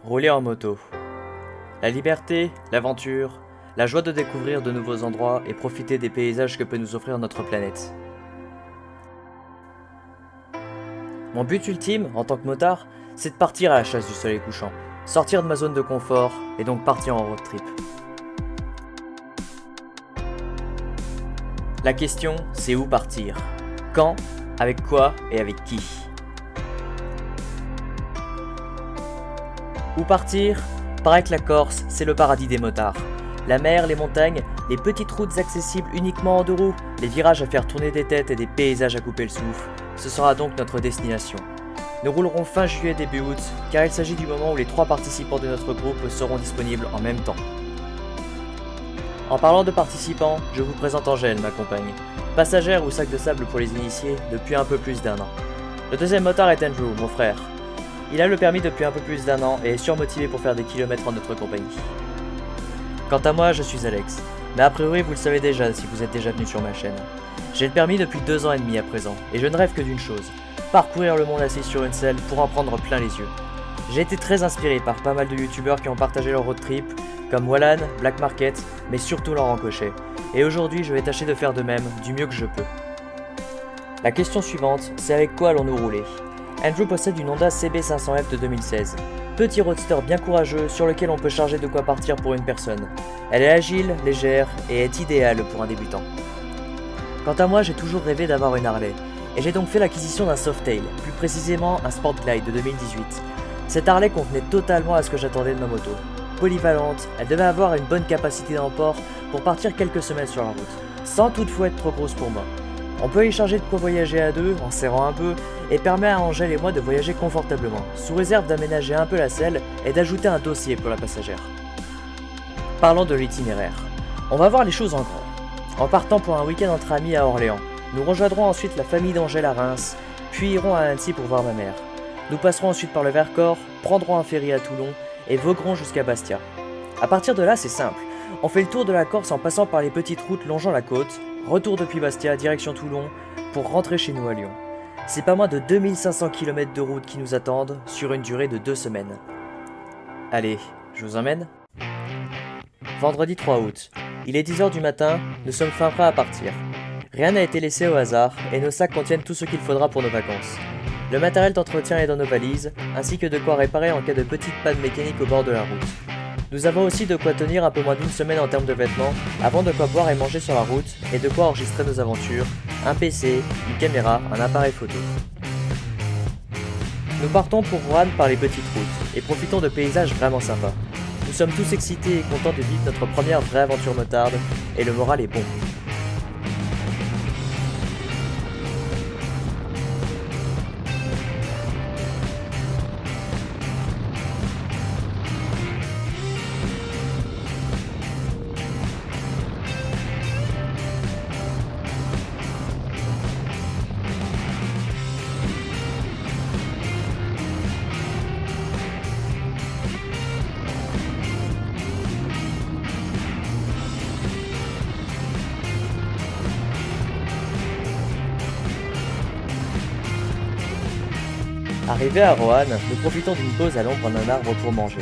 Rouler en moto. La liberté, l'aventure, la joie de découvrir de nouveaux endroits et profiter des paysages que peut nous offrir notre planète. Mon but ultime, en tant que motard, c'est de partir à la chasse du soleil couchant, sortir de ma zone de confort et donc partir en road trip. La question, c'est où partir? Quand? Avec quoi? Et avec qui? Où partir? Paraît que la Corse, c'est le paradis des motards. La mer, les montagnes, les petites routes accessibles uniquement en deux roues, les virages à faire tourner des têtes et des paysages à couper le souffle, ce sera donc notre destination. Nous roulerons fin juillet début août, car il s'agit du moment où les 3 participants de notre groupe seront disponibles en même temps. En parlant de participants, je vous présente Angèle, ma compagne. Passagère ou sac de sable pour les initiés depuis un peu plus d'1 an. Le deuxième motard est Andrew, mon frère. Il a le permis depuis un peu plus d'1 an et est surmotivé pour faire des kilomètres en notre compagnie. Quant à moi, je suis Alex, mais a priori vous le savez déjà si vous êtes déjà venu sur ma chaîne. J'ai le permis depuis 2 ans et demi à présent, et je ne rêve que d'une chose, parcourir le monde assis sur une selle pour en prendre plein les yeux. J'ai été très inspiré par pas mal de youtubeurs qui ont partagé leur road trip, comme Wallan, Black Market, mais surtout Laurent Cochet, et aujourd'hui je vais tâcher de faire de même, du mieux que je peux. La question suivante, c'est avec quoi allons-nous rouler? Andrew possède une Honda CB500F de 2016. Petit roadster bien courageux sur lequel on peut charger de quoi partir pour une personne. Elle est agile, légère et est idéale pour un débutant. Quant à moi, j'ai toujours rêvé d'avoir une Harley, et j'ai donc fait l'acquisition d'un Softail, plus précisément un Sport Glide de 2018. Cette Harley convenait totalement à ce que j'attendais de ma moto. Polyvalente, elle devait avoir une bonne capacité d'emport pour partir quelques semaines sur la route, sans toutefois être trop grosse pour moi. On peut y charger de quoi voyager à deux, en serrant un peu, et permet à Angèle et moi de voyager confortablement, sous réserve d'aménager un peu la selle et d'ajouter un dossier pour la passagère. Parlons de l'itinéraire. On va voir les choses en grand. En partant pour un week-end entre amis à Orléans, nous rejoindrons ensuite la famille d'Angèle à Reims, puis irons à Annecy pour voir ma mère. Nous passerons ensuite par le Vercors, prendrons un ferry à Toulon et voguerons jusqu'à Bastia. A partir de là, c'est simple. On fait le tour de la Corse en passant par les petites routes longeant la côte, retour depuis Bastia, direction Toulon, pour rentrer chez nous à Lyon. C'est pas moins de 2500 km de route qui nous attendent sur une durée de 2 semaines. Allez, je vous emmène? Vendredi 3 août. Il est 10h du matin, nous sommes fin prêts à partir. Rien n'a été laissé au hasard et nos sacs contiennent tout ce qu'il faudra pour nos vacances. Le matériel d'entretien est dans nos valises, ainsi que de quoi réparer en cas de petite panne mécanique au bord de la route. Nous avons aussi de quoi tenir un peu moins d'1 semaine en termes de vêtements, avant de quoi boire et manger sur la route, et de quoi enregistrer nos aventures, un PC, une caméra, un appareil photo. Nous partons pour Roanne par les petites routes, et profitons de paysages vraiment sympas. Nous sommes tous excités et contents de vivre notre première vraie aventure motarde, et le moral est bon. Arrivés à Roanne, nous profitons d'une pause à l'ombre d'un arbre pour manger.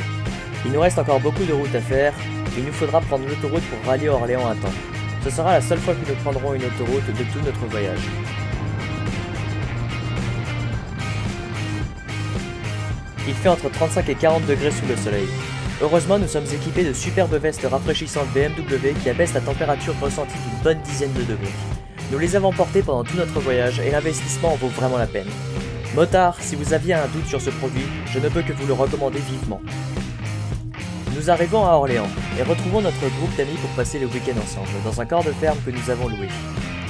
Il nous reste encore beaucoup de route à faire, et il nous faudra prendre l'autoroute pour rallier Orléans à temps. Ce sera la seule fois que nous prendrons une autoroute de tout notre voyage. Il fait entre 35 et 40 degrés sous le soleil. Heureusement, nous sommes équipés de superbes vestes rafraîchissantes BMW qui abaissent la température ressentie d'une bonne dizaine de degrés. Nous les avons portées pendant tout notre voyage et l'investissement en vaut vraiment la peine. Motard, si vous aviez un doute sur ce produit, je ne peux que vous le recommander vivement. Nous arrivons à Orléans et retrouvons notre groupe d'amis pour passer le week-end ensemble dans un corps de ferme que nous avons loué.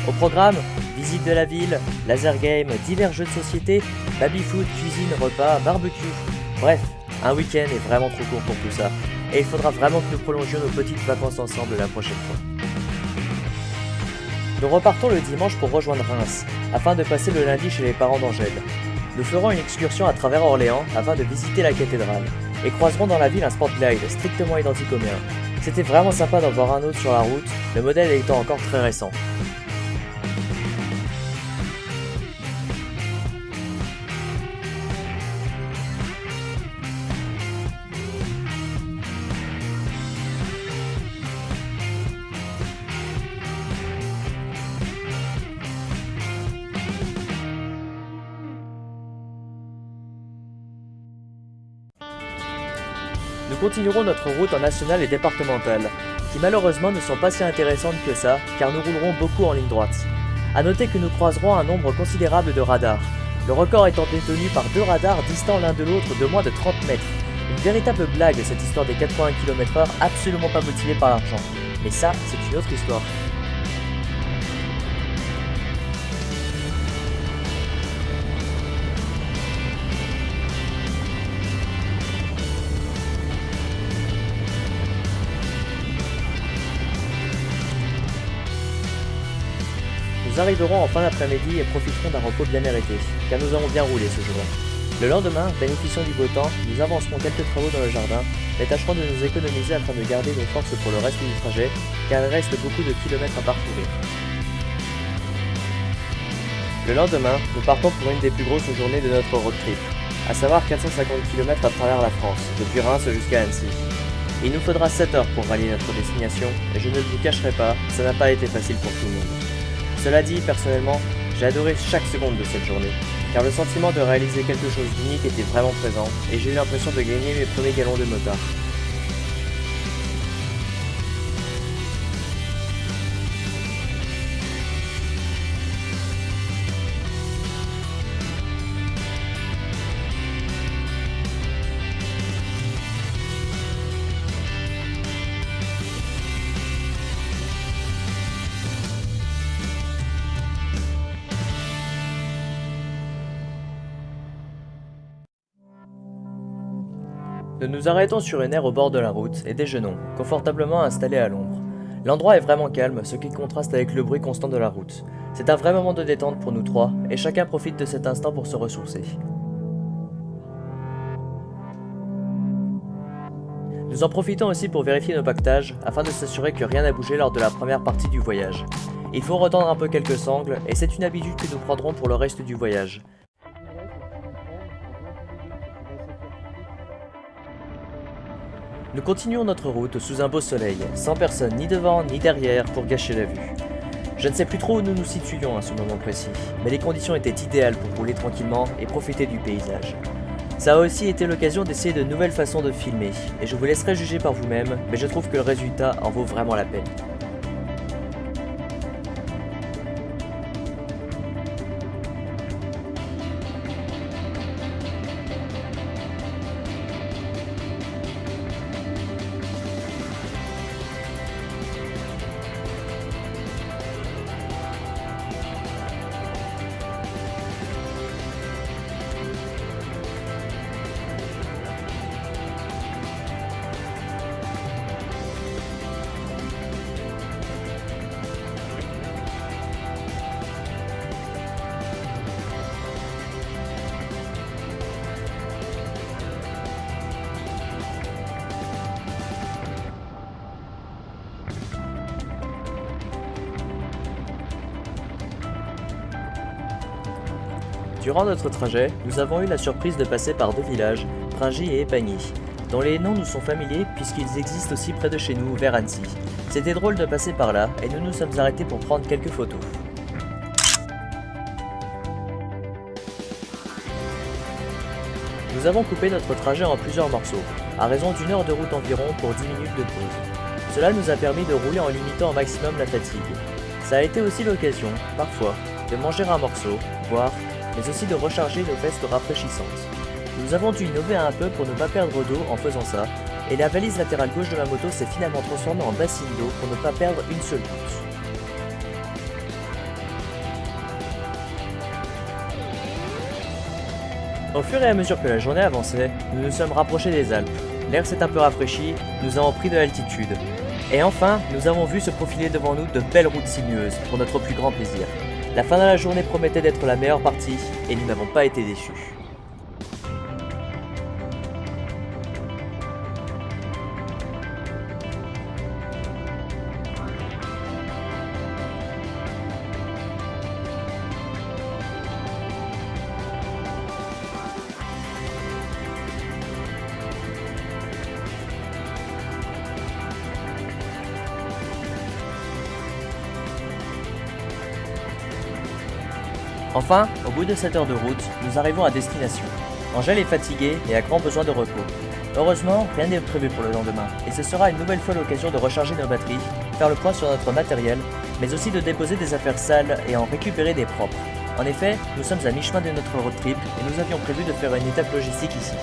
Au programme, visite de la ville, laser game, divers jeux de société, baby-foot, cuisine, repas, barbecue. Bref, un week-end est vraiment trop court pour tout ça et il faudra vraiment que nous prolongions nos petites vacances ensemble la prochaine fois. Nous repartons le dimanche pour rejoindre Reims afin de passer le lundi chez les parents d'Angèle. Nous ferons une excursion à travers Orléans afin de visiter la cathédrale et croiserons dans la ville un Sport Glide strictement identique au mien. C'était vraiment sympa d'en voir un autre sur la route, le modèle étant encore très récent. continuerons notre route en nationale et départementale, qui malheureusement ne sont pas si intéressantes que ça, car nous roulerons beaucoup en ligne droite. A noter que nous croiserons un nombre considérable de radars, le record étant détenu par 2 radars distants l'un de l'autre de moins de 30 mètres. Une véritable blague cette histoire des 80 km/h absolument pas motivée par l'argent. Mais ça, c'est une autre histoire. Nous arriverons en fin d'après-midi et profiterons d'un repos bien mérité, car nous avons bien roulé ce jour-là. Le lendemain, bénéficiant du beau temps, nous avancerons quelques travaux dans le jardin, mais tâcherons de nous économiser afin de garder nos forces pour le reste du trajet, car il reste beaucoup de kilomètres à parcourir. Le lendemain, nous partons pour une des plus grosses journées de notre road trip, à savoir 450 km à travers la France, depuis Reims jusqu'à Annecy. Il nous faudra 7 heures pour rallier notre destination, et je ne vous cacherai pas, ça n'a pas été facile pour tout le monde. Cela dit, personnellement, j'ai adoré chaque seconde de cette journée, car le sentiment de réaliser quelque chose d'unique était vraiment présent, et j'ai eu l'impression de gagner mes premiers galons de motard. Nous nous arrêtons sur une aire au bord de la route et déjeunons, confortablement installés à l'ombre. L'endroit est vraiment calme, ce qui contraste avec le bruit constant de la route. C'est un vrai moment de détente pour nous trois, et chacun profite de cet instant pour se ressourcer. Nous en profitons aussi pour vérifier nos pactages, afin de s'assurer que rien n'a bougé lors de la première partie du voyage. Il faut retendre un peu quelques sangles, et c'est une habitude que nous prendrons pour le reste du voyage. Nous continuons notre route sous un beau soleil, sans personne ni devant ni derrière pour gâcher la vue. Je ne sais plus trop où nous nous situions à ce moment précis, mais les conditions étaient idéales pour rouler tranquillement et profiter du paysage. Ça a aussi été l'occasion d'essayer de nouvelles façons de filmer, et je vous laisserai juger par vous-même, mais je trouve que le résultat en vaut vraiment la peine. Durant notre trajet, nous avons eu la surprise de passer par 2 villages, Pringy et Épagny, dont les noms nous sont familiers puisqu'ils existent aussi près de chez nous, vers Annecy. C'était drôle de passer par là et nous nous sommes arrêtés pour prendre quelques photos. Nous avons coupé notre trajet en plusieurs morceaux, à raison d'1 heure de route environ pour 10 minutes de pause. Cela nous a permis de rouler en limitant au maximum la fatigue. Ça a été aussi l'occasion, parfois, de manger un morceau, boire, mais aussi de recharger nos vestes rafraîchissantes. Nous avons dû innover un peu pour ne pas perdre d'eau en faisant ça, et la valise latérale gauche de ma moto s'est finalement transformée en bassine d'eau pour ne pas perdre une seule goutte. Au fur et à mesure que la journée avançait, nous nous sommes rapprochés des Alpes. L'air s'est un peu rafraîchi, nous avons pris de l'altitude. Et enfin, nous avons vu se profiler devant nous de belles routes sinueuses, pour notre plus grand plaisir. La fin de la journée promettait d'être la meilleure partie, et nous n'avons pas été déçus. Enfin, au bout de 7 heures de route, nous arrivons à destination. Angèle est fatiguée et a grand besoin de repos. Heureusement, rien n'est prévu pour le lendemain, et ce sera une nouvelle fois l'occasion de recharger nos batteries, faire le point sur notre matériel, mais aussi de déposer des affaires sales et en récupérer des propres. En effet, nous sommes à mi-chemin de notre road trip et nous avions prévu de faire une étape logistique ici.